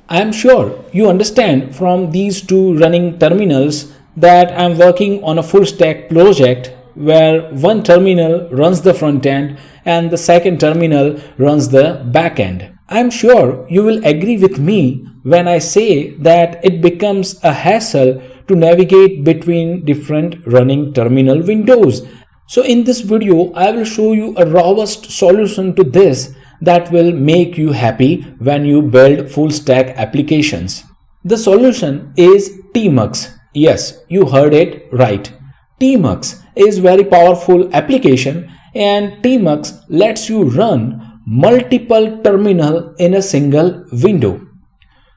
I am sure you understand from these two running terminals that I am working on a full stack project where one terminal runs the front end and the second terminal runs the back end. I am sure you will agree with me when I say that it becomes a hassle to navigate between different running terminal windows. So in this video, I will show you a robust solution to this that will make you happy when you build full stack applications. The solution is Tmux. Yes, you heard it right. Tmux is very powerful application and Tmux lets you run multiple terminal in a single window.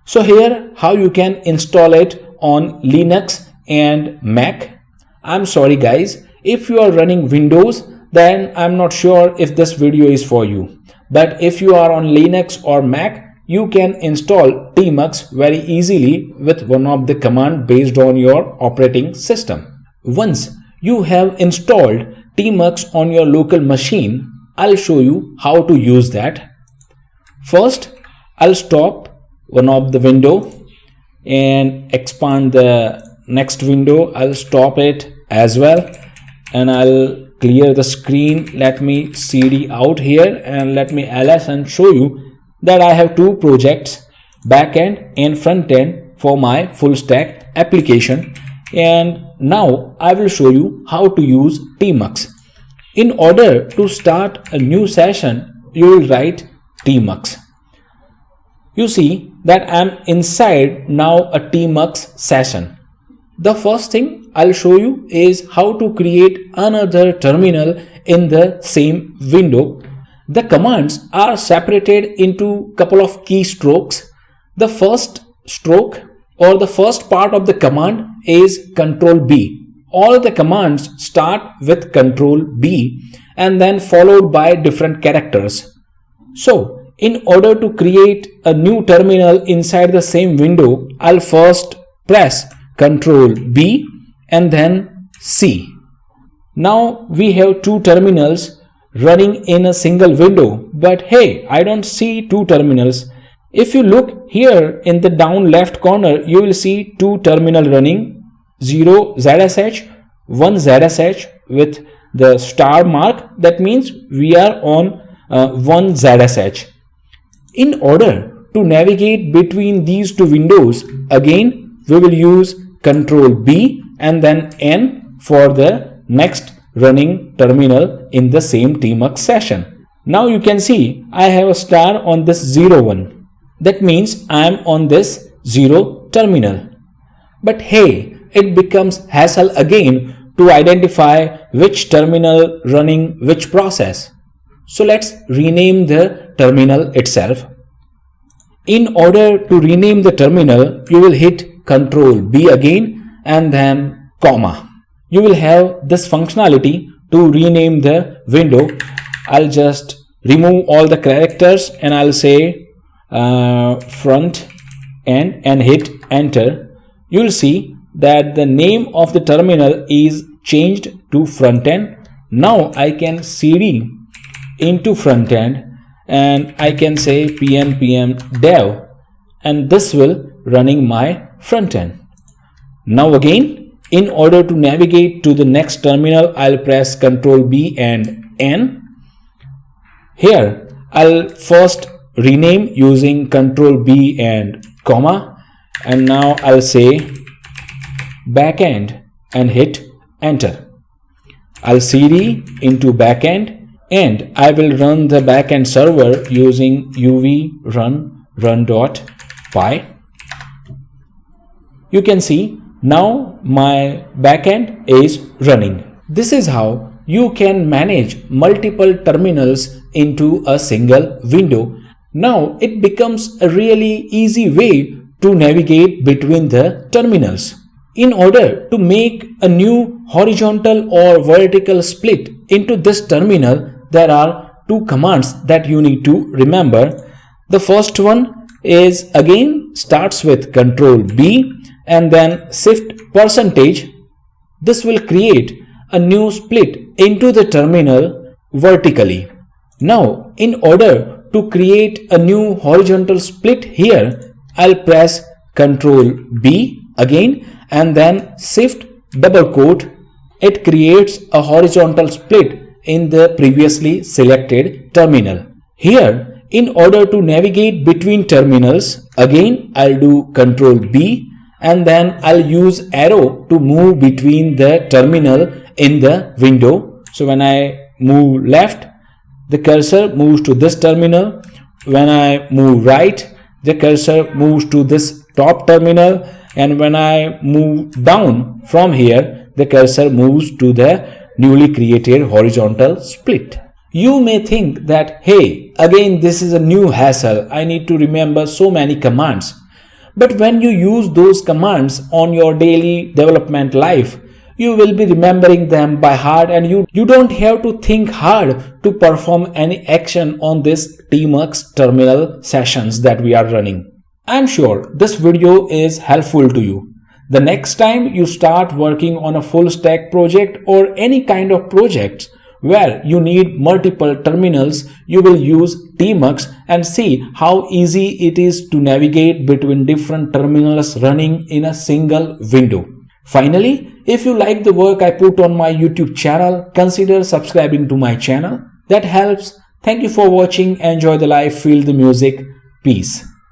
So here how you can install it on Linux and Mac. I'm sorry guys, if you are running Windows, then I'm not sure if this video is for you. But if you are on Linux or Mac, you can install Tmux very easily with one of the command based on your operating system. Once you have installed Tmux on your local machine, I'll show you how to use that. First, I'll stop one of the window and expand the next window. I'll stop it as well and I'll clear the screen. Let me cd out here and let me ls and show you that I have two projects, backend and frontend, for my full stack application. And now I will show you how to use Tmux. In order to start a new session, you will write Tmux. You see that I'm inside now a Tmux session. The first thing I'll show you is how to create another terminal in the same window. The commands are separated into couple of keystrokes. The first stroke or the first part of the command is Control B. All the commands start with Control B and then followed by different characters. So in order to create a new terminal inside the same window, I'll first press Control B and then C. Now we have two terminals running in a single window, but hey, I don't see two terminals. If you look here in the down left corner, you will see two terminal running, 0 ZSH, 1 ZSH with the star mark. That means we are on 1 ZSH. In order to navigate between these two windows, again we will use Control B and then N for the next running terminal in the same Tmux session. Now you can see I have a star on this 0 one. That means I am on this 0 terminal. But hey, it becomes hassle again to identify which terminal running which process. So let's rename the terminal itself. In order to rename the terminal, you will hit Control B again and then comma. You will have this functionality to rename the window. I'll just remove all the characters and I'll say front end and hit enter. You'll see that the name of the terminal is changed to front end. Now I can cd into front end and I can say pnpm dev and this will running my front end. Now again, in order to navigate to the next terminal, I'll press Ctrl B and N. Here I'll first rename using Ctrl B and comma, and now I'll say backend and hit enter. I'll cd into backend and I will run the backend server using uv run.py. You can see now my backend is running. This is how you can manage multiple terminals into a single window. Now it becomes a really easy way to navigate between the terminals. In order to make a new horizontal or vertical split into this terminal, there are two commands that you need to remember. The first one is again starts with Ctrl B and then shift %. This will create a new split into the terminal vertically. Now in order to create a new horizontal split here, I'll press Ctrl B again and then shift double quote. It creates a horizontal split in the previously selected terminal. Here, in order to navigate between terminals, again I'll do Ctrl B and then I'll use arrow to move between the terminal in the window. So when I move left, the cursor moves to this terminal. When I move right, the cursor moves to this top terminal, and when I move down from here, the cursor moves to the newly created horizontal split. You may think that, hey, again this is a new hassle, I need to remember so many commands. But when you use those commands on your daily development life, you will be remembering them by heart, and you don't have to think hard to perform any action on this Tmux terminal sessions that we are running. I'm sure this video is helpful to you. The next time you start working on a full stack project or any kind of projects where you need multiple terminals, you will use Tmux and see how easy it is to navigate between different terminals running in a single window. Finally, if you like the work I put on my YouTube channel, consider subscribing to my channel. That helps. Thank you for watching. Enjoy the life, feel the music. Peace.